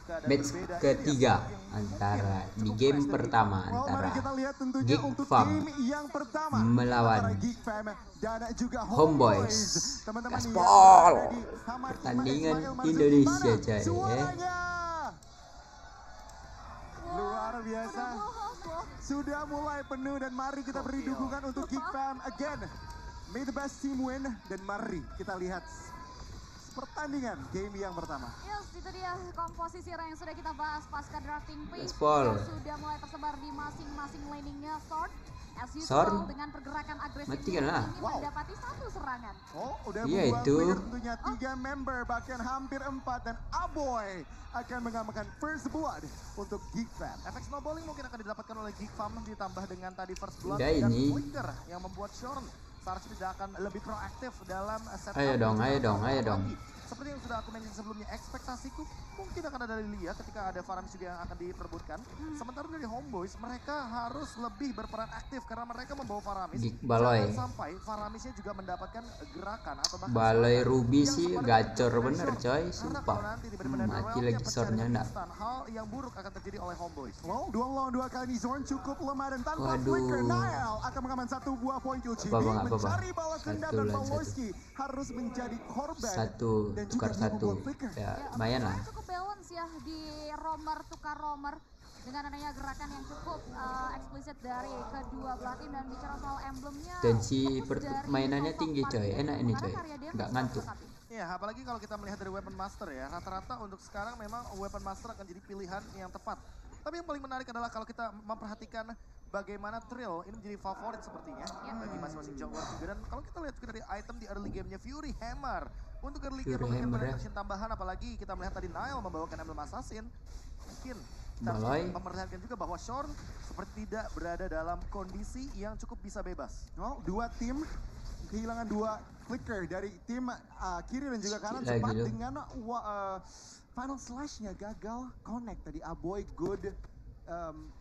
match ketiga antara di game pertama antara Geek Fam melawan Homeboys Gaspol. Pertandingan Indonesia coy luar biasa, sudah mulai penuh dan mari kita beri dukungan untuk Geek Fam again. May the best team win dan mari kita lihat pertandingan game yang pertama. Yes, itu dia komposisi yang sudah kita bahas pasca drafting pick Gaspol sudah mulai tersebar di masing-masing laningnya. Sword as Sword usual dengan pergerakan agresif matikan lah. ini mendapati satu serangan. Oh, udah Iya, membuat itu. trigger tentunya 3 member bahkan hampir 4 dan Aboy akan mengamankan first blood untuk Geek Fam. Efek snowballing mungkin akan didapatkan oleh Geek Fam ditambah dengan tadi first blood Udah dan ini. flicker yang membuat Shorn seharusnya tidak akan lebih proaktif dalam setup. Ayo dong, ayo dong, ayo dong. Seperti yang sudah aku mention sebelumnya, ekspektasiku mungkin akan ada Lilia ketika ada Faramis juga yang akan diperbutkan. Sementara dari Homeboys, mereka harus lebih berperan aktif karena mereka membawa Faramis. Geek Baloy. Jangan sampai Faramisnya juga mendapatkan gerakan atau bahkan Baloy serangan Ruby yang sih sepadan gacor dengan bener Shorn. coy, Karena sumpah. kalau nanti di benar-benar Mati royalnya lagi pecah sornya dengan ndak. instan, hal yang buruk akan terjadi oleh Homeboys. Wow, 2 lawan 2 kali ini Zorn cukup lemah dan tanpa Waduh. flicker Niall akan mengaman 1 buah poin kill. Apa, Bang? Apa, Bang? Mencari balas dendam Satu dan lawan Pawlowski harus menjadi korban. Satu dan tukar juga dia satu membuat flicker. ya lumayan lah. Cukup balance ya di romer tukar romer dengan adanya gerakan yang cukup eksplisit dari kedua belah tim. Dan bicara soal emblemnya, Tensi fokus dari mainannya sosok tinggi coy, Martin enak ini karena coy, karya dia nggak bisa ngantuk. berkati. Ya, apalagi kalau kita melihat dari Weapon Master ya, rata-rata untuk sekarang memang Weapon Master akan jadi pilihan yang tepat. Tapi yang paling menarik adalah kalau kita memperhatikan bagaimana Trill ini menjadi favorit sepertinya bagi masing-masing jungler juga. Dan kalau kita lihat juga dari item di early game-nya Fury Hammer. Untuk early game Fury memberikan Hammer ya. penetration tambahan, apalagi kita melihat tadi Nile membawakan emblem Assassin. Mungkin kita harus Baloy. memperhatikan juga bahwa Shorn seperti tidak berada dalam kondisi yang cukup bisa bebas. Oh, 2 tim kehilangan 2 flicker dari tim kiri dan juga kanan Lagi sempat loh. dengan final slash-nya gagal connect tadi. Aboy good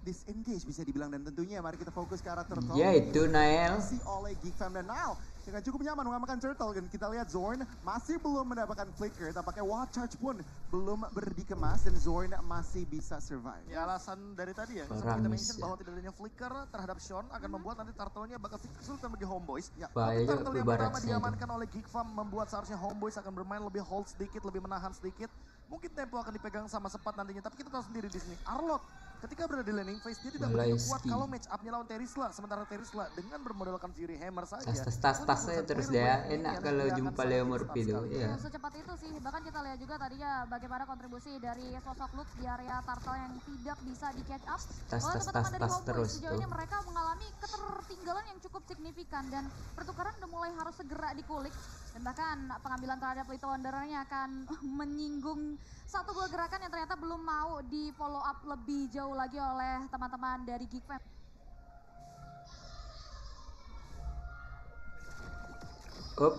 disengage bisa dibilang, dan tentunya mari kita fokus ke arah turtle. Ya itu Nael. Si oleh Geek Fam dan Nile dengan cukup nyaman mengamankan turtle. Dan kita lihat Zorn masih belum mendapatkan flicker, tampaknya Wild Charge pun belum berdikemas dan Zorn masih bisa survive. Ya, alasan dari tadi ya, seperti kita Faramis, mention ya. bahwa tidak adanya flicker terhadap Shorn akan membuat nanti turtle-nya bakal kesulitan bagi Homeboys. Ya, Bahaya Tapi juga turtle yang barat pertama sih itu. diamankan oleh Geek Fam membuat seharusnya Homeboys akan bermain lebih hold sedikit, lebih menahan sedikit. Mungkin tempo akan dipegang sama Sepat nantinya, tapi kita tahu sendiri di sini Arlot ketika berada di landing phase dia tidak begitu kuat Baloyski. kalau match up-nya lawan Terisla. Sementara Terisla dengan bermodalkan Fury Hammer saja. Tas saya terus dia enak kalau jumpa Leo Murphy itu. Ya, Ya. secepat itu sih. Bahkan kita lihat juga tadinya bagaimana kontribusi dari sosok Lux di area turtle yang tidak bisa di catch up. Tas, Oleh tas, teman-teman tas, dari tas Homeboys, terus sejauh ini tuh. mereka mengalami ketertinggalan yang cukup signifikan dan pertukaran udah mulai harus segera dikulik. Dan bahkan pengambilan terhadap Little Wanderer-nya akan menyinggung satu buah gerakan yang ternyata belum mau di follow up lebih jauh lagi oleh teman-teman dari Geek Fam.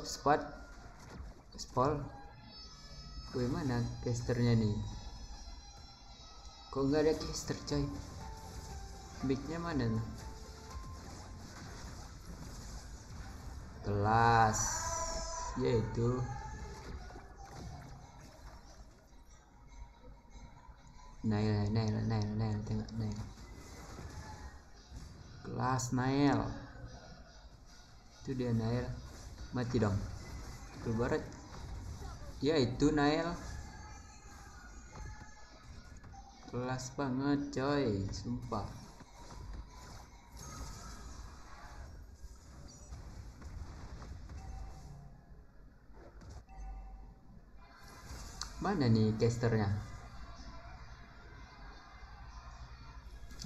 Spot. Spol. Wih, mana casternya nih? Kok nggak ada caster coy? Mic-nya mana nih? Kelas. Yaitu Nail, tengok Nail. Kelas Nail. Itu dia Nail. Mati dong. Keluar. Ya itu Nail. Kelas banget coy, sumpah. Mana nih casternya?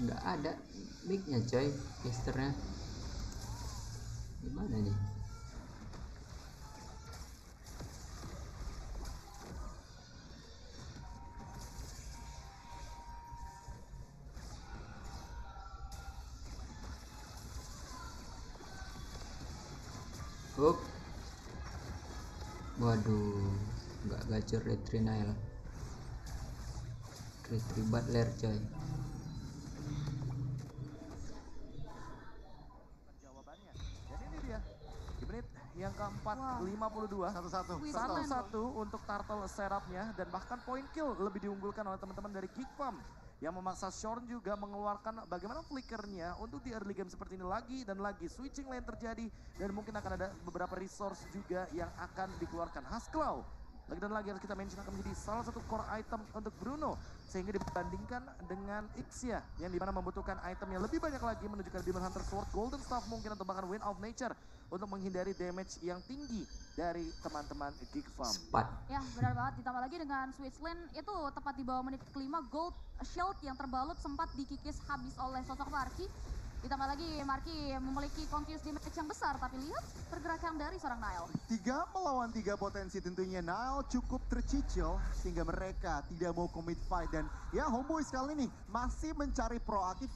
Nggak ada mic-nya coy, casternya. Gimana nih? Up. Waduh, nggak gacor Retrinail. Retri Butler coy. Jawabannya. Dan ini dia di menit yang keempat Wah. 52. Satu-satu. Wih, Satu-satu untuk turtle setupnya dan bahkan point kill lebih diunggulkan oleh teman-teman dari Geek Farm yang memaksa Shorn juga mengeluarkan bagaimana flickernya untuk di early game seperti ini lagi dan lagi switching lane terjadi dan mungkin akan ada beberapa resource juga yang akan dikeluarkan. Hasklaw lagi dan lagi harus kita mention akan menjadi salah satu core item untuk Bruno sehingga dibandingkan dengan Ixia yang dimana membutuhkan item yang lebih banyak lagi menunjukkan Demon Hunter Sword, Golden Staff mungkin atau bahkan Wind of Nature untuk menghindari damage yang tinggi dari teman-teman Geek Farm. Sepat. Ya benar banget, ditambah lagi dengan switch lane itu tepat di bawah menit kelima, gold shield yang terbalut sempat dikikis habis oleh sosok Marky. Ditambah lagi Marky memiliki confuse damage yang besar, tapi lihat pergerakan dari seorang Nile. 3 melawan 3 potensi tentunya Nile cukup tercicil sehingga mereka tidak mau commit fight dan ya Homeboys kali ini masih mencari proaktif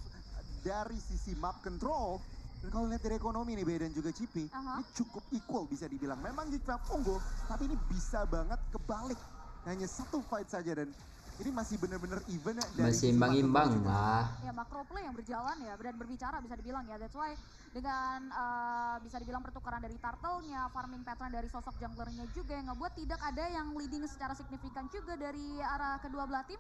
dari sisi map control. Dan kalau lihat dari ekonomi nih Bea dan juga Cipi, ini cukup equal bisa dibilang. Memang Geek Farm unggul, tapi ini bisa banget kebalik. Hanya satu fight saja dan ini masih benar-benar even dari Masih sisi imbang-imbang map control juga. lah. Ya makro play yang berjalan ya dan berbicara bisa dibilang ya. That's why dengan bisa dibilang pertukaran dari turtle-nya, farming pattern dari sosok junglernya juga yang ngebuat tidak ada yang leading secara signifikan juga dari arah kedua belah tim.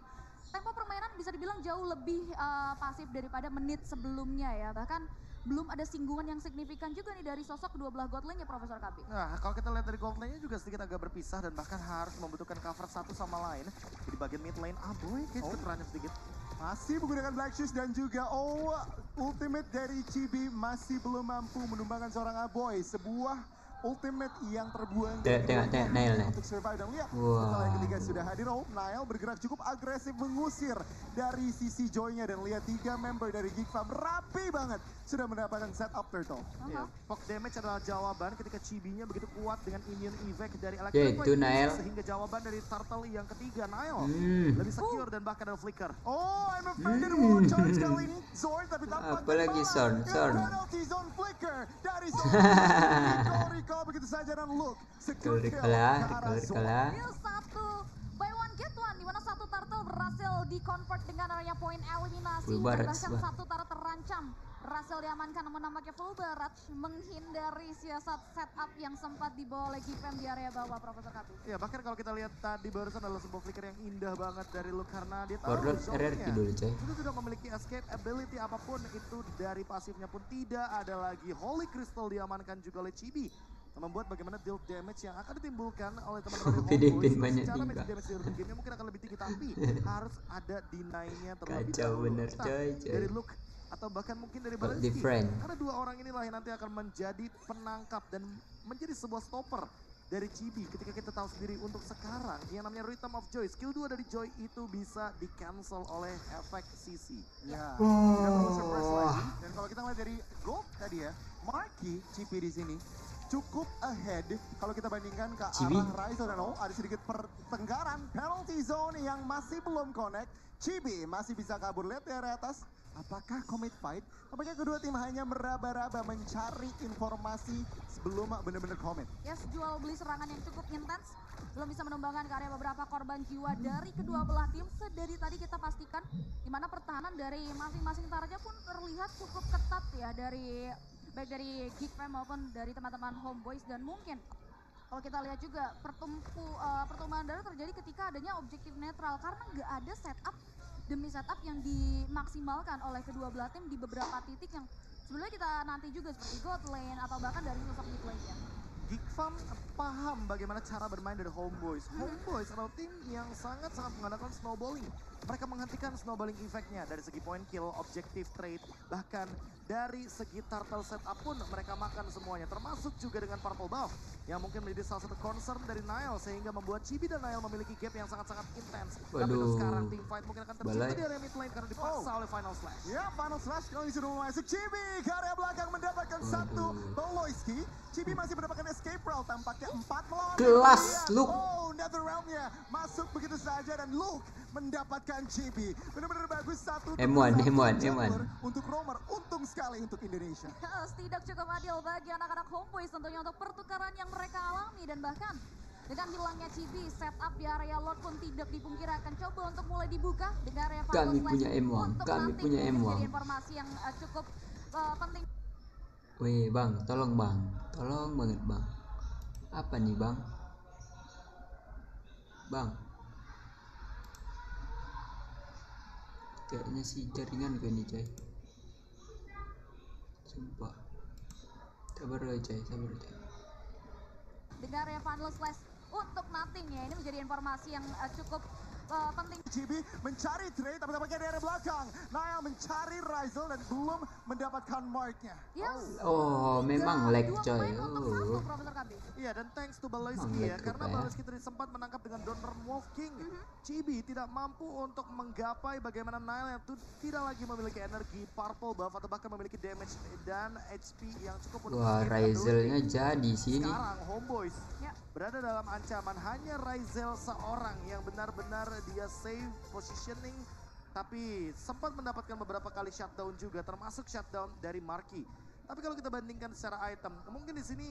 Tempo permainan bisa dibilang jauh lebih pasif daripada menit sebelumnya ya. Bahkan belum ada singgungan yang signifikan juga nih dari sosok kedua belah god lane-nya Profesor Kabi. Nah, kalau kita lihat dari gold lane-nya juga sedikit agak berpisah dan bahkan harus membutuhkan cover satu sama lain. Di bagian mid lane, boy, kayak keterannya sedikit. Masih menggunakan Black Shoes dan juga ultimate dari Chibi masih belum mampu menumbangkan seorang Aboy. Sebuah ultimate yang terbuang Tengok Nile nih. untuk survive dan lihat Wah. setelah yang ketiga sudah hadir. Nile bergerak cukup agresif mengusir dari sisi Joy-nya dan lihat 3 member dari Geek Farm rapi banget sudah mendapatkan setup turtle. Ya, poke damage adalah jawaban ketika Chibi-nya begitu kuat dengan immune evac dari Ya, Electric itu Blade, Nile. sehingga jawaban dari turtle yang ketiga Nile lebih secure dan bahkan ada flicker. Oh, I'm offended wall charge kali ini Zorn tapi tampaknya Apalagi malah Zorn. penalty zone flicker dari Zorn. Recall begitu saja dan look secure kill Recall lah, ke arah recall Zorn. lah. Deal satu buy one get one di mana satu turtle berhasil di-convert dengan adanya poin eliminasi Full dan barrage, bahkan bah. satu turtle terancam berhasil diamankan namun nampaknya full barrage menghindari siasat setup yang sempat dibawa oleh Gipem di area bawah Profesor Kapi. Ya, bahkan kalau kita lihat tadi barusan adalah sebuah flicker yang indah banget dari Luke karena dia tahu Warlord zone-nya RRQ dulu coy. itu tidak memiliki escape ability apapun itu dari pasifnya pun tidak ada lagi. Holy Crystal diamankan juga oleh Chibi. Membuat bagaimana deal damage yang akan ditimbulkan oleh teman-teman dari Filipin Homeboys. banyak Secara tinggal. magic damage di early game mungkin akan lebih tinggi tapi harus ada deny-nya terlebih Kacau dahulu. bener, Entah coy. dari Luke atau bahkan mungkin dari Kok Balenski. different? Karena dua orang inilah yang nanti akan menjadi penangkap dan menjadi sebuah stopper dari Chibi ketika kita tahu sendiri untuk sekarang yang namanya Rhythm of Joy, skill 2 dari Joy itu bisa di cancel oleh efek CC. Ya, tidak perlu surprise lagi. Dan kalau kita lihat dari gold tadi ya, Marky Cipi di sini cukup ahead kalau kita bandingkan ke Cibi. arah Rise dan ada sedikit pertengkaran penalty zone yang masih belum connect. Cibi masih bisa kabur, lihat dari atas. Apakah commit fight? Apakah kedua tim hanya meraba-raba mencari informasi sebelum benar-benar commit? Yes, jual beli serangan yang cukup intens. Belum bisa menumbangkan ke area beberapa korban jiwa dari kedua belah tim. Sedari tadi kita pastikan di mana pertahanan dari masing-masing targetnya pun terlihat cukup ketat ya dari baik dari Geek Fam maupun dari teman-teman Homeboys dan mungkin kalau kita lihat juga pertumbuhan darah terjadi ketika adanya objektif netral karena nggak ada setup demi setup yang dimaksimalkan oleh kedua belah tim di beberapa titik yang sebenarnya kita nanti juga seperti God Lane atau bahkan dari sosok mid lane ya. Geek Farm paham bagaimana cara bermain dari Homeboys. Homeboys adalah tim yang sangat-sangat mengandalkan snowballing. Mereka menghentikan snowballing effect-nya dari segi point kill, objective trade, bahkan dari segi turtle setup pun mereka makan semuanya. Termasuk juga dengan purple buff yang mungkin menjadi salah satu concern dari Nile sehingga membuat Chibi dan Nile memiliki gap yang sangat-sangat intens. Tapi untuk Waduh. sekarang team fight mungkin akan tercipta Balai. di area mid lane karena dipaksa oleh Final Slash. Ya, Final Slash kali ini sudah masuk. Cibi ke area belakang mendapatkan satu. Boloiski. Cibi masih mendapatkan escape route. Tampaknya 4 melawan. Kelas, Lihat. Luke. Oh, Netherrealm-nya masuk begitu saja dan Luke mendapatkan Cibi. Benar-benar bagus satu. M1, satu M1. jalur untuk Romer. Untung sekali untuk Indonesia. Tidak cukup adil bagi anak-anak Homeboys tentunya untuk pertukaran yang mereka alami dan bahkan dengan hilangnya Chibi, setup di area Lord pun tidak dipungkiri akan coba untuk mulai dibuka dengan area Final Kami Slash punya M1, untuk kami nanti punya mungkin M1. menjadi informasi yang cukup penting. Wih bang, tolong bang, tolong banget bang. Apa nih bang? Bang, kayaknya sih jaringan gue nih coy. Sumpah. Sabar coy, sabar coy. Dengar ya Final Slash untuk Nothing ya, ini menjadi informasi yang cukup penting. GB mencari trade, tapi tampaknya dari belakang. Niall mencari Rizal dan belum mendapatkan marknya. Yes. Oh, memang lag Dua coy. pemain untuk satu, Profesor Kabi. Iya, dan thanks to Baloyski Emang ya, lag karena apa ya? Baloyski tadi sempat menangkap dengan Donner Wolf King. Chibi tidak mampu untuk menggapai bagaimana Nile yang tidak lagi memiliki energi, purple buff atau bahkan memiliki damage dan HP yang cukup untuk Wah, escape Rizal-nya Underworld. jadi sini. Sekarang Homeboys Ya. berada dalam ancaman, hanya Rizal seorang yang benar-benar dia save positioning, tapi sempat mendapatkan beberapa kali shutdown juga, termasuk shutdown dari Marky. Tapi kalau kita bandingkan secara item, mungkin di sini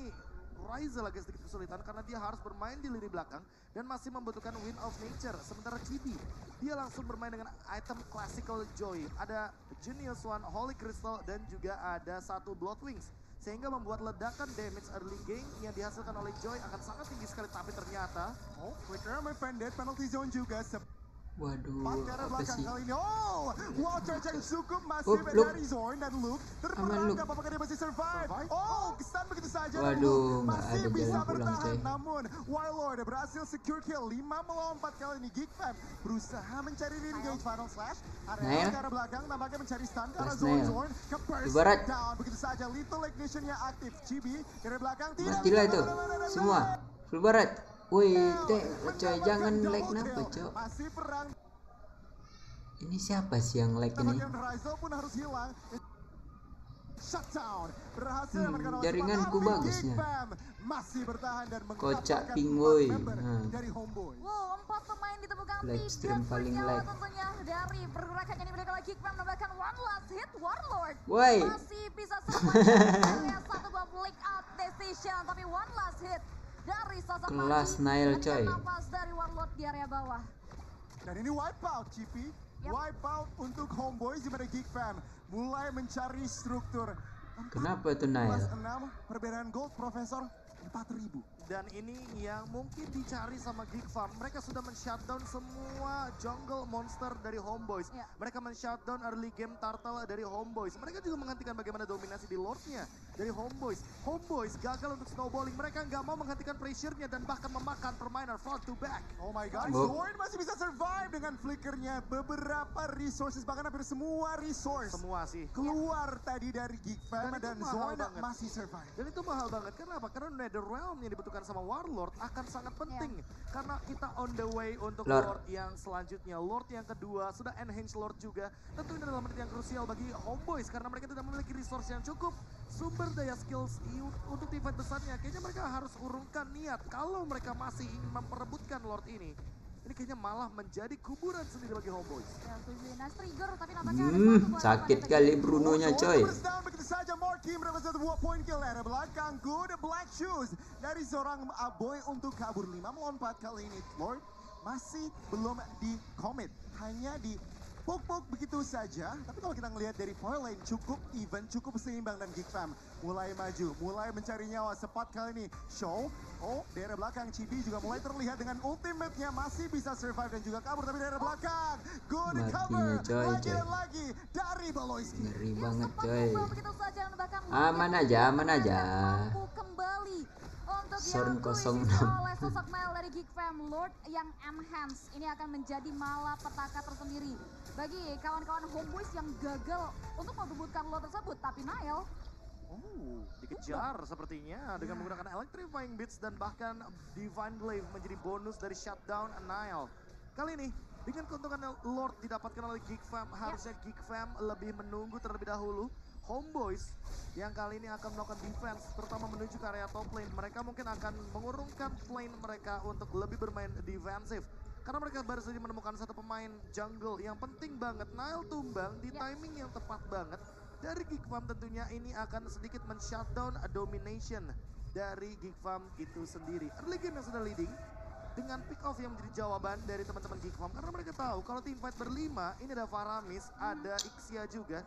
Rizal agak sedikit kesulitan karena dia harus bermain di lini belakang dan masih membutuhkan Wind of Nature. Sementara Chibi, dia langsung bermain dengan item Classical Joy. Ada Genius One, Holy Crystal, dan juga ada satu Blood Wings. Sehingga membuat ledakan damage early game yang dihasilkan oleh Joy akan sangat tinggi sekali. Tapi ternyata Oh, Flicker defended, penalty zone juga. Waduh, Dari apa belakang sih? kali ini. Oh, wow, charge yang cukup masif Luke. dari Zorn dan Luke. Aman, Luke. Terperangkap, apakah dia masih survive? Oh, kesan begitu saja. dan Waduh, Luke nggak masih ada bisa jalan pulang, bertahan. coy. Namun, Warlord berhasil secure kill 5 melawan 4 kali ini. Geek Fam berusaha mencari re-engage Final Slash. Area Nail. ke arah belakang tampaknya mencari stun ke arah Pas Zorn. Nail. Zorn ke burst Ibarat. down. Begitu saja, Lethal Ignition-nya aktif. Chibi dari belakang tidak Matilah bisa itu. benar-benar Semua. Full barat. Woi, coy, jangan lag kenapa, coy? Masih perang. Ini siapa sih yang lag ini? Tampaknya Rizal pun harus hilang. Shutdown berhasil memberikan oleh jaringanku Tapi bagusnya. Geek Fam masih bertahan dan Kocak mengatakan ping, 4 boy. member Nah. dari Homeboy. Wow, 4 pemain ditemukan Lag tidak stream paling bernyawa lag. tentunya dari pergerakan yang dimiliki oleh Geekman menambahkan one last hit Warlord. Woi. Masih bisa survive satu buah break out decision, tapi one last hit dari sosok Kelas Marky. Nail, Menghentikan coy. Nafas dari Warlord di area bawah. Dan ini wipeout, Cipi. Yep. Wipeout untuk Homeboys di mana Geek Fam mulai mencari struktur. Kenapa tuh Nail? 6 perbedaan gold, Profesor 4.000. Dan ini yang mungkin dicari sama Geek Farm. Mereka sudah men-shutdown semua jungle monster dari Homeboys. Ya. Mereka men-shutdown early game turtle dari Homeboys. Mereka juga menghentikan bagaimana dominasi di Lordnya dari Homeboys. Homeboys gagal untuk snowballing. Mereka nggak mau menghentikan pressure-nya dan bahkan memakan permainan front to back. Oh my god, Bo- Zorn masih bisa survive dengan flickernya. Beberapa resources, bahkan hampir semua resource Semua sih. keluar tadi dari Geek Fam Dan dan, itu mahal Zorn banget. masih survive. Dan itu mahal banget. Kenapa? Karena Netherrealm yang dibutuhkan sama Warlord akan sangat penting. Karena kita on the way untuk Lord. Lord yang selanjutnya. Lord yang kedua, sudah enhance Lord juga. Tentu ini adalah menit yang krusial bagi Homeboys. Karena mereka tidak memiliki resource yang cukup. Sumber daya skills untuk teamfight besarnya. Kayaknya mereka harus urungkan niat. Kalau mereka masih ingin memperebutkan Lord ini kayaknya malah menjadi kuburan sendiri bagi Homeboys. Ya, setuju. Nice trigger, tapi nampaknya ada satu buah Sakit pada kali Geek. Brunonya, Zorn coy. terus down, begitu saja Marky mendapatkan satu buah point kill dari belakang. Good black shoes dari seorang Aboy untuk kabur 5 melawan 4 kali ini. Lord masih belum di commit, hanya di poke begitu saja. Tapi kalau kita ngelihat dari point lane cukup even, cukup seimbang dan Geek Fam mulai maju, mulai mencari nyawa. Spot kali ini Show. Oh, daerah belakang Chibi juga mulai terlihat dengan ultimate-nya masih bisa survive dan juga kabur. Tapi daerah belakang, good Matinya, cover coy, lagi coy. dan lagi dari Baloyski. Ngeri Ya, banget sempat coy. tumbang begitu saja dan bahkan Aman Lord aja, yang aman aja. mampu kembali untuk Zorn yang kosong diisi enam. oleh sosok Nail dari Geek Fam. Lord yang enhance ini akan menjadi malapetaka tersendiri bagi kawan-kawan Homeboys yang gagal untuk merebutkan Lord tersebut. Tapi Nail Oh, dikejar sepertinya dengan menggunakan Electrifying Beats dan bahkan Divine Glaive menjadi bonus dari shutdown Nile. Kali ini dengan keuntungan Lord didapatkan oleh Geek Fam, harusnya Geek Fam lebih menunggu terlebih dahulu. Homeboys yang kali ini akan melakukan defense terutama menuju ke area top lane. Mereka mungkin akan mengurungkan lane mereka untuk lebih bermain defensif. Karena mereka baru saja menemukan satu pemain jungle yang penting banget. Nile tumbang di timing yang tepat banget. Dari Geek Farm tentunya ini akan sedikit men-shutdown a domination dari Geek Farm itu sendiri. Early game yang sudah leading dengan pick off yang menjadi jawaban dari teman-teman Geek Farm. Karena mereka tahu kalau team fight berlima, ini ada Faramis, ada Ixia juga,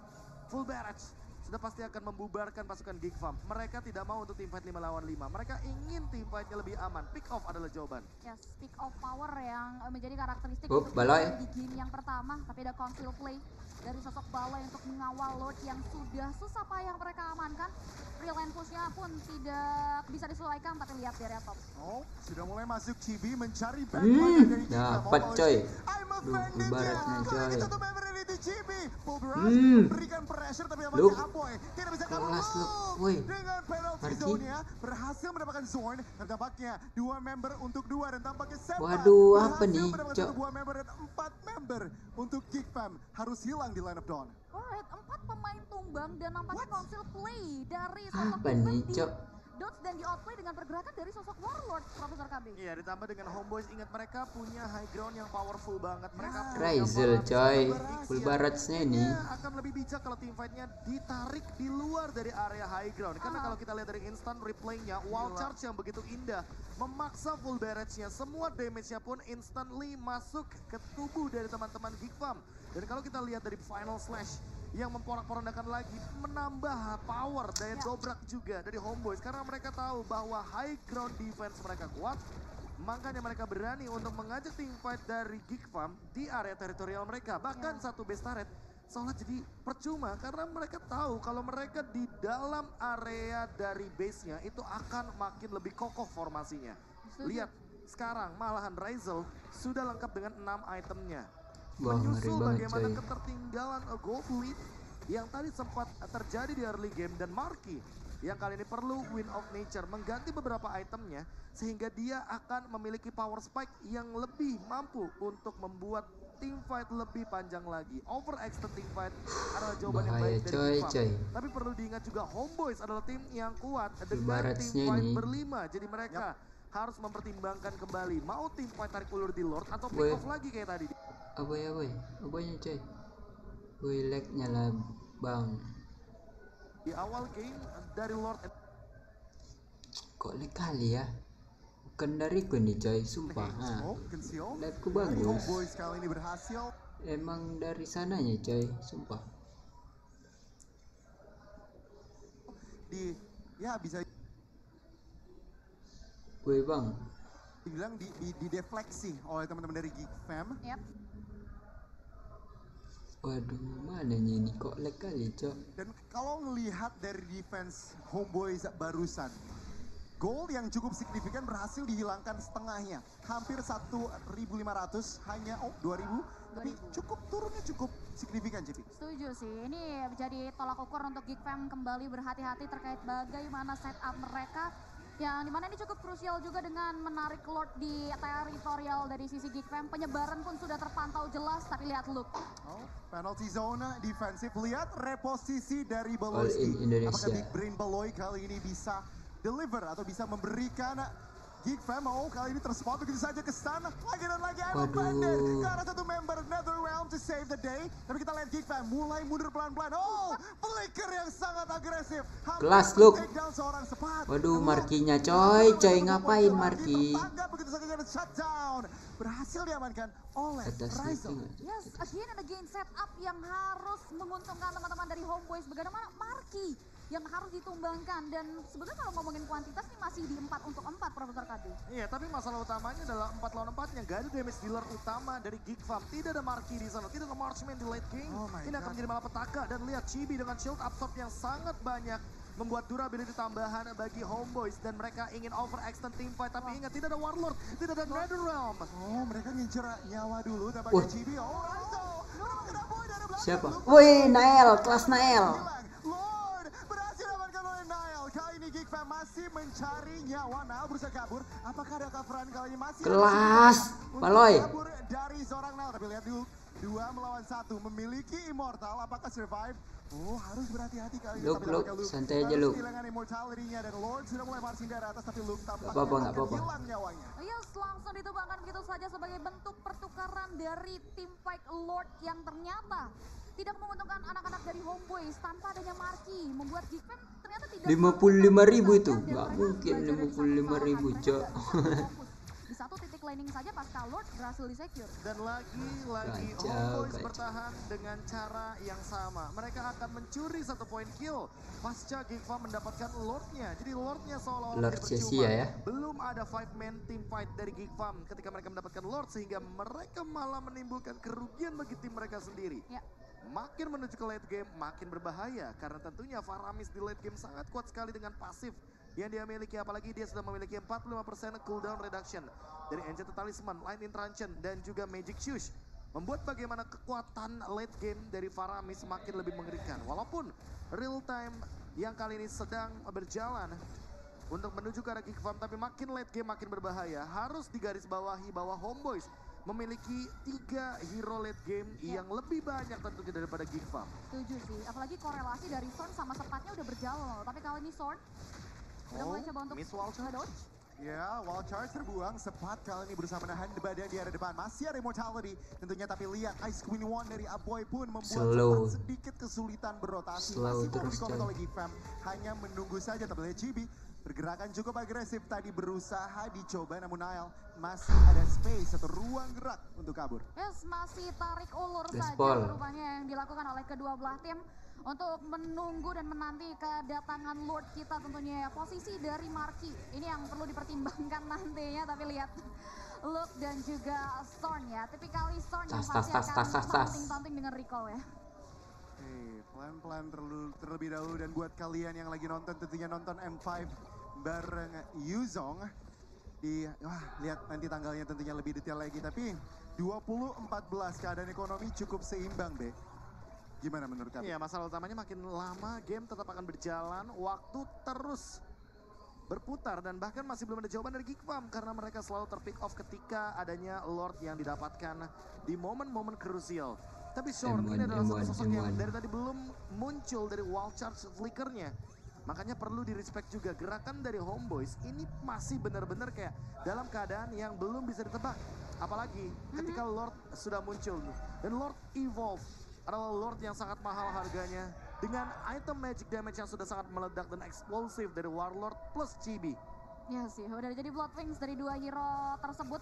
full barrage. sudah pasti akan membubarkan pasukan Geek Farm. Mereka tidak mau untuk team fight 5 lawan 5. Mereka ingin team fightnya lebih aman. Pick off adalah jawaban. Yes, pick of power yang menjadi karakteristik Oh, untuk Baloi. di game yang pertama. Tapi ada conceal play dari sosok Baloi untuk mengawal Lord yang sudah susah payah mereka amankan. Real and push-nya pun tidak bisa disesuaikan, tapi lihat dari top. Oh, sudah mulai masuk Chibi mencari backline dari Geek Fam. dapat coy. I'm Duh, offended ibaratnya, ya. Kali ini coy. satu member dari Chibi. Full barrage memberikan pressure tapi Luke. nampaknya Apoy tidak bisa kabur. Kelas, Luke. Luke Woi. dengan penalty Marki. zone-nya berhasil mendapatkan zone dan tampaknya 2 member untuk 2 dan tampaknya Sempat Waduh, apa berhasil nih, mendapatkan Cok? 2 member dan 4 member untuk Geek Fam harus hilang di line of dawn. Alright, 4 pemain tumbang dan nampaknya conceal play dari sosok Apa Tumbang nih, di Cok? dodge dan di outplay dengan pergerakan dari sosok Warlord, Profesor KB. Iya, ditambah dengan Homeboys, ingat mereka punya high ground yang powerful banget. Mereka punya Razel pola coy. berhasil. Full barrage-nya ini. Akan lebih bijak kalau team fight-nya ditarik di luar dari area high ground. Karena kalau kita lihat dari instant replay-nya, wall charge yang begitu indah memaksa full barrage-nya. Semua damage-nya pun instantly masuk ke tubuh dari teman-teman Geek Farm. Dan kalau kita lihat dari final slash yang memporak-porandakan lagi, menambah power daya dobrak juga dari Homeboys. Karena mereka tahu bahwa high ground defense mereka kuat. Makanya mereka berani untuk mengajak team fight dari Geek Farm di area teritorial mereka. Bahkan satu base turret seolah jadi percuma karena mereka tahu kalau mereka di dalam area dari base-nya itu akan makin lebih kokoh formasinya. Lihat sekarang malahan Razel sudah lengkap dengan 6 itemnya. Wah, ngeri Menyusul banget bagaimana coy. ketertinggalan gold lead yang tadi sempat terjadi di early game dan Marky yang kali ini perlu win of nature mengganti beberapa itemnya sehingga dia akan memiliki power spike yang lebih mampu untuk membuat team fight lebih panjang lagi. Overextend team fight adalah jawaban yang Bahaya baik dari coy, Geek Farm. coy. Tapi perlu diingat juga Homeboys adalah tim yang kuat dengan Barrage-nya tim fight ini. berlima. Jadi mereka harus mempertimbangkan kembali mau tim fight tarik ulur di Lord atau pick Woi. off lagi kayak tadi. Aboy, aboynya coy. Woi, lag-nya lah bang. Di awal game dari Lord Kok lag kali ya? Bukan dariku nih coy, sumpah. Nah, Oh, conceal. lagku Dari bagus. Homeboys kali ini berhasil. Emang dari sananya coy, sumpah. Ya bisa Woi bang, dibilang didefleksi oleh teman-teman dari Geek Fam. Yap. waduh mananya ini kok lag kali cok. Dan kalau ngelihat dari defense Homeboys barusan, goal yang cukup signifikan berhasil dihilangkan setengahnya. Hampir 1.500, hanya 2.000. Tapi cukup turunnya cukup signifikan, JP. Setuju sih, ini menjadi tolak ukur untuk Geek Fam kembali berhati-hati terkait bagaimana setup mereka. Yang dimana ini cukup krusial juga dengan menarik Lord di teritorial dari sisi Geek Fam. Penyebaran pun sudah terpantau jelas, tapi lihat look. Oh, penalty zone defensif. Lihat reposisi dari All Baloyski. in Indonesia. Apakah Big Brain Baloy kali ini bisa deliver atau bisa memberikan Geek Fam? Oh, kali ini terspot begitu saja ke sana. Lagi dan lagi I'm offended. Ke arah satu member Netherrealm to save the day. Tapi kita lihat Geek Fam mulai mundur pelan-pelan. Oh, flicker yang sangat agresif. Hampir Kelas, Luke. take down seorang Sepat. Waduh, Luke Markinya coy ngapain Marki? begitu saja dan shutdown. Berhasil diamankan oleh Atas Razel. itu. Yes, again and again setup yang harus menguntungkan teman-teman dari Homeboys. Bagaimana Marky yang harus ditumbangkan. Dan sebetulnya kalau ngomongin kuantitas nih masih di 4 untuk 4 Profesor KD. Iya, tapi masalah utamanya adalah 4 lawan 4-nya. Gak ada damage dealer utama dari Geek Farm. Tidak ada Marky di sana, tidak ada Marksman di late game. Oh my Ini akan God. menjadi malapetaka. Dan lihat Chibi dengan shield absorb yang sangat banyak. Membuat durability tambahan bagi Homeboys. Dan mereka ingin overextend team fight. Tapi ingat, tidak ada Warlord, tidak ada Netherrealm. Oh, mereka ngincer nyawa dulu Wah. tampaknya Chibi. Oh, Razel. Kena boy dari belakang. Siapa? Luke. Woi, Nael, kelas Nael. Hilang. Lord berhasil diamankan oleh Nile. Kali ini Geek Fam masih mencari nyawa. Nile berusaha kabur. Apakah ada coveran kali ini masih? ada Kelas, kesempatan untuk Baloy. kabur dari seorang Nile. Tapi lihat dulu. 2 melawan 1 memiliki immortal. Apakah survive? Oh, harus berhati-hati kali ini. Luke, Tapi Luke, tampaknya santai aja, harus Luke. kehilangan immortality-nya dan Lord sudah mulai marching dari atas. Tapi Luke tampaknya Nggak apa-apa, nggak akan apa-apa. hilang nyawanya. Yes, langsung ditumbangkan begitu saja sebagai bentuk pertukaran dari tim fight Lord yang ternyata tidak menguntungkan anak-anak dari Homeboys tanpa adanya Marky. Membuat Geek Fam ternyata tidak 55.000 itu. Dan Nggak mereka mungkin belajar dari 55.000 satu cok. kesalahan. Mereka bisa fokus di satu titik laning saja pasca Lord berhasil di-secure. Dan lagi-lagi Kacau, Homeboys kacau. bertahan dengan cara yang sama. Mereka akan mencuri 1 poin kill pasca Geekfarm mendapatkan Lordnya. Jadi Lordnya seolah-olah Lord percuma. sia-sia ya. Belum ada 5-man team fight dari Geekfarm ketika mereka mendapatkan Lord sehingga mereka malah menimbulkan kerugian bagi tim mereka sendiri. Ya. Makin menuju ke late game makin berbahaya karena tentunya Faramis di late game sangat kuat sekali dengan pasif yang dia miliki, apalagi dia sudah memiliki 45% cooldown reduction dari Enchanted Talisman, Lightning Truncheon dan juga Magic Shoes. Membuat bagaimana kekuatan late game dari Faramis semakin lebih mengerikan. Walaupun real time yang kali ini sedang berjalan untuk menuju ke arah Geekfarm, tapi makin late game makin berbahaya. Harus digarisbawahi bahwa Homeboys memiliki 3 hero late game yang lebih banyak tentunya daripada Geekfarm. Setuju sih, apalagi korelasi dari Sorn sama sepatnya udah berjalan loh. Tapi kali ini Sorn udah mulai coba untuk Miss Wall Charge. ngedodge. Ya, wall charge terbuang, Sepat kali ini berusaha menahan badan di area depan. Masih ada Immortality tentunya, tapi lihat Ice Queen One dari Aboy pun membuat Slow. Sepat sedikit kesulitan berotasi. Slow Masih belum terus, dikontrol coy. oleh Geekfarm, hanya menunggu saja. Tapi lihat Chibi, pergerakan cukup agresif tadi, berusaha dicoba namun Nile masih ada space atau ruang gerak untuk kabur. Yes, masih tarik ulur Gaspol. saja rupanya yang dilakukan oleh kedua belah tim untuk menunggu dan menanti kedatangan Lord kita tentunya ya. Posisi dari Marky ini yang perlu dipertimbangkan nantinya, tapi lihat Luke dan juga Storm ya. Typically Storm yang Tas, pasti tas, tas, tas, akan tas. taunting dengan recall ya. Pelan-pelan terlebih dahulu, dan buat kalian yang lagi nonton tentunya nonton M5 bareng Yuzong lihat nanti tanggalnya tentunya lebih detail lagi, tapi 20-14 keadaan ekonomi cukup seimbang, Be. Gimana menurut kamu? Iya, masalah utamanya makin lama game tetap akan berjalan, waktu terus berputar dan bahkan masih belum ada jawaban dari Geekfarm karena mereka selalu terpick off ketika adanya Lord yang didapatkan di momen-momen krusial. Tapi Short M1, ini adalah satu M1, sosok yang M1. dari tadi belum muncul dari wall charge flickernya. Makanya perlu di respect juga gerakan dari Homeboys ini masih benar-benar kayak dalam keadaan yang belum bisa ditebak. Apalagi ketika Lord sudah muncul dan Lord evolve adalah Lord yang sangat mahal harganya dengan item magic damage yang sudah sangat meledak dan eksplosif dari Warlord plus Chibi. Ya sih, udah jadi Blood Wings dari dua hero tersebut,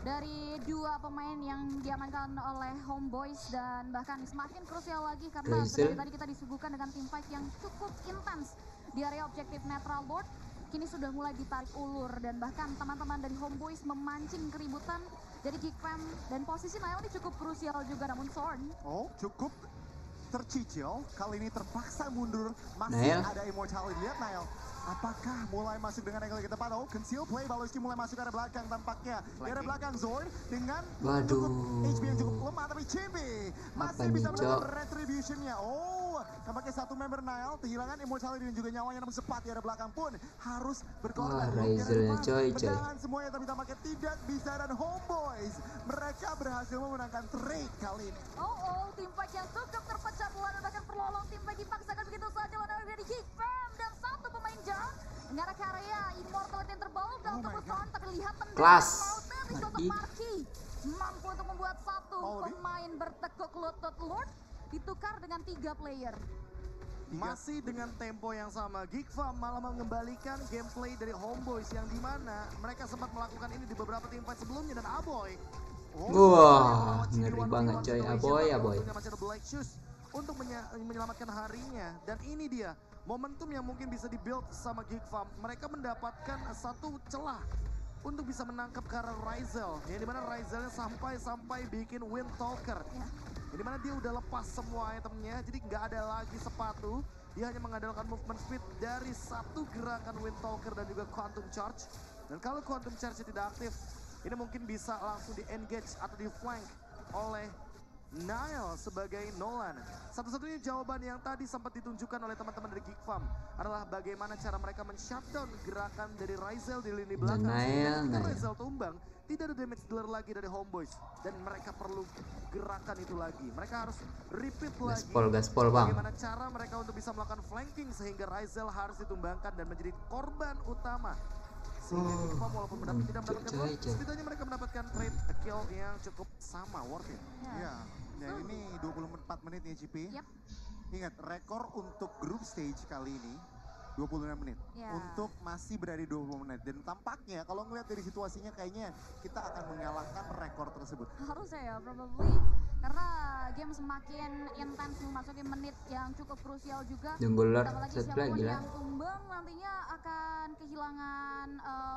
dari dua pemain yang diamankan oleh Homeboys, dan bahkan semakin krusial lagi karena Razel. dari tadi kita disuguhkan dengan tim fight yang cukup intens di area objektif netral Lord. Kini sudah mulai ditarik ulur dan bahkan teman-teman dari Homeboys memancing keributan dari Geekfarm, dan posisi Nile ini cukup krusial juga, namun Sorn Oh, cukup tercicil, kali ini terpaksa mundur, masih Nile. ada Immortality. Lihat Nile, apakah mulai masuk dengan angle yang tepat? Oh, conceal play, Baloski mulai masuk ke arah belakang tampaknya. Di arah belakang Zorn dengan Waduh. HP yang cukup lemah, tapi Chibi masih Apa bisa nih, melakukan Cok? retributionnya. Oh, tampaknya satu member Nile kehilangan Immortality dan juga nyawanya, namun Sepat di arah belakang pun harus berkorban. Wah, Di arah Razelnya, depan, coy. menahan semuanya, tapi tampaknya tidak bisa, dan Homeboys mereka berhasil memenangkan trade kali ini. Oh, tim fight yang cukup terpecah belah dan bahkan perlolong tim fight dipaksakan begitu saja oleh dari Geekfarm, dan satu pemain jauh mengarah ke area Immortality yang terbawa dalam Oh my tubuh God. Storm, tapi lihat tendangan Kelas. mau dari untuk Marky. Marky mampu untuk membuat satu Mau lebih? pemain bertekuk lutut. Lord ditukar dengan 3 player. Masih dengan tempo yang sama, Geekfarm malah mengembalikan gameplay dari Homeboys yang dimana mereka sempat melakukan ini di beberapa tim fight sebelumnya, dan Aboy Wah, ngeri banget coy. Aboy. masih ada Black Shoes untuk menyelamatkan harinya, dan ini dia momentum yang mungkin bisa dibuild sama Geekfarm. Mereka mendapatkan satu celah untuk bisa menangkap ke arah Razel, yang dimana Razelnya sampai bikin Wind Talker. Yang dimana dia udah lepas semua itemnya, jadi nggak ada lagi sepatu. Dia hanya mengandalkan movement speed dari satu gerakan Wind Talker dan juga Quantum Charge. Dan kalau Quantum Charge tidak aktif, ini mungkin bisa langsung di-engage atau di-flank oleh Nile sebagai Nolan. Satu-satunya jawaban yang tadi sempat ditunjukkan oleh teman-teman dari Geekfarm adalah bagaimana cara mereka men-shutdown gerakan dari Razel di lini belakang. Sehingga ketika Nile. Razel tumbang, tidak ada damage dealer lagi dari Homeboys, dan mereka perlu gerakan itu lagi. Mereka harus repeat lagi Gaspol bang. bagaimana cara mereka untuk bisa melakukan flanking sehingga Razel harus ditumbangkan dan menjadi korban utama. Sehingga Geekfarm walaupun tidak mendapatkan coy, gold, coy. setidaknya mereka mendapatkan trade kill yang cukup sama, worth it. Ya, dan ini 24 menit nih, Cipi. Yap. Ingat, rekor untuk group stage kali ini 26 menit Ya. untuk masih berada di 20 menit dan tampaknya kalau ngeliat dari situasinya kayaknya kita akan mengalahkan rekor tersebut. Harusnya ya, probably karena game semakin intens memasuki menit yang cukup krusial juga. Jungler Apalagi set siapapun lagi lah. yang tumbang nantinya akan kehilangan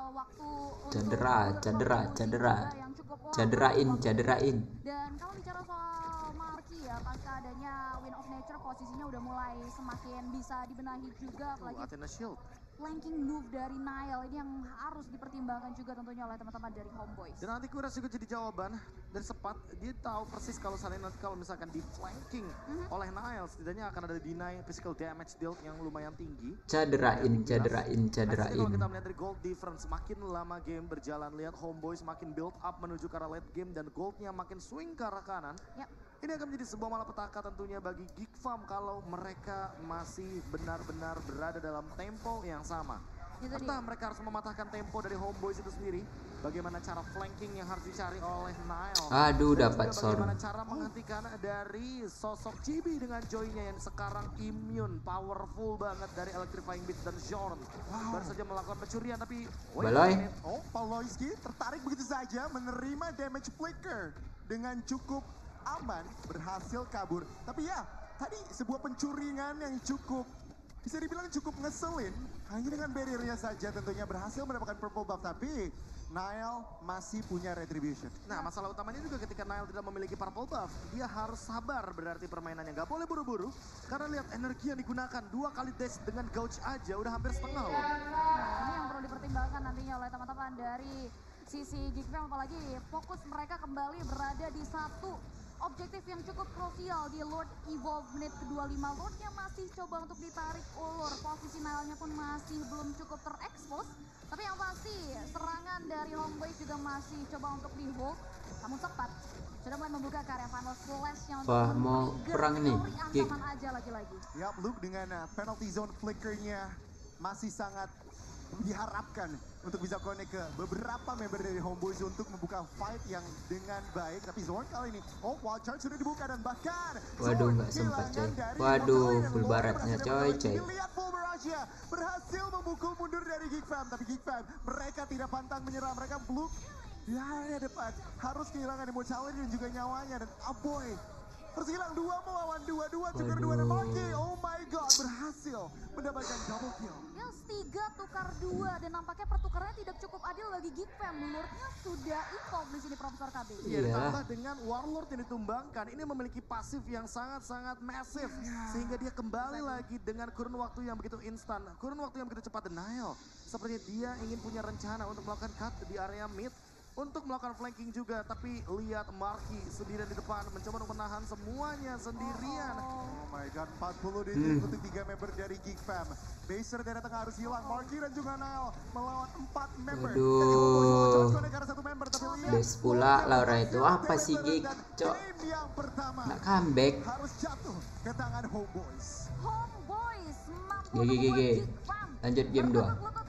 waktu untuk Cedera, cedera, berkontribusi cedera. juga yang cukup lama. Cederain. Dan kalau bicara soal Marky ya, pasca adanya Win of Nature posisinya udah mulai semakin bisa dibenahi juga, apalagi Athena Shield. flanking move dari Nile ini yang harus dipertimbangkan juga tentunya oleh teman-teman dari Homeboys. Dan nanti Kuras juga jadi jawaban dari Sepat. Dia tahu persis kalau seandainya nanti kalau misalkan di flanking oleh Nile, setidaknya akan ada deny physical damage dealt yang lumayan tinggi. Cederain. Nah, kalau kita melihat dari gold difference, makin lama game berjalan, lihat Homeboys makin build up menuju ke arah late game dan goldnya makin swing ke arah kanan. Yap. Ini akan menjadi sebuah malapetaka tentunya bagi Geek Farm kalau mereka masih benar-benar berada dalam tempo yang sama. Itu Entah dia. mereka harus mematahkan tempo dari Homeboys itu sendiri, bagaimana cara flanking yang harus dicari oleh Nile. Aduh, Dan dapat juga bagaimana cara menghentikan dari sosok Chibi dengan Joy-nya yang sekarang immune, powerful banget dari Electrifying Beat dan Jorn. Baru saja melakukan pencurian tapi wait a Baloi. minute. Oh, Paloyski tertarik begitu saja menerima damage flicker dengan cukup aman berhasil kabur. Tapi ya, tadi sebuah pencurian yang cukup bisa dibilang cukup ngeselin. Hanya dengan barriernya saja tentunya berhasil mendapatkan purple buff. Tapi Nile masih punya retribution. Nah, masalah utamanya juga ketika Nile tidak memiliki purple buff, dia harus sabar berarti permainannya. Nggak boleh buru-buru, karena lihat energi yang digunakan. 2 kali dash dengan gouge aja udah hampir setengah loh. Nah, ini yang perlu dipertimbangkan nantinya oleh teman-teman dari sisi Geek Fam, apalagi fokus mereka kembali berada di satu objektif yang cukup krusial di Lord Evolve menit ke-25. Lordnya masih coba untuk ditarik ulur, posisi Nile-nya pun masih belum cukup terekspos. Tapi yang pasti serangan dari Homeboys juga masih coba untuk di-hold. Namun Sepat sudah mulai membuka karya Final Slash-nya untuk Wah, mau men-trigger perang nih, teori Geek. ancaman aja lagi-lagi. Yap, Luke dengan penalty zone flickernya masih sangat diharapkan untuk bisa connect ke beberapa member dari Homeboys untuk membuka fight yang dengan baik. Tapi Zorn kali ini, oh wild charge sudah dibuka dan bahkan Waduh, Zorn nggak sempat, kehilangan coy. dari Waduh, Mortality dan full Lord baratnya, berhasil coy. Dilihat full barrage berhasil memukul mundur dari Geek Fam. Tapi Geek Fam, mereka tidak pantang menyerah. Mereka belum di area depan harus kehilangan immortality dan juga nyawanya. Dan Aboy harus hilang 2 melawan 2 tukar 2 dan Marky, oh my god, berhasil mendapatkan double kill. Yes, 3 tukar 2 dan nampaknya pertukarannya tidak cukup adil bagi Geek Fam. Lordnya sudah evolve di sini Profesor KB. Iya, Iya. ditambah dengan Warlord yang ditumbangkan, ini memiliki pasif yang sangat-sangat massive. Sehingga dia kembali lagi dengan kurun waktu yang begitu instan, kurun waktu yang begitu cepat. Denial, seperti dia ingin punya rencana untuk melakukan cut di area mid, untuk melakukan flanking juga. Tapi lihat Marky sendirian di depan, mencoba untuk menahan semuanya sendirian. Oh my god, 40 detik untuk 3 member dari Geek Fam. Baser dari tengah harus hilang, Marky dan juga Nile melawan 4 member. Aduh. Dan Homeboys mencoba connect ke arah 1 member, tapi lihat. Des pula Laura itu apa sih, Geek? Cok, Game yang pertama nggak comeback. harus jatuh ke tangan Homeboys. Homeboys mampu GG. membuat Geek Fam Lanjut game 2. bertekuk lutut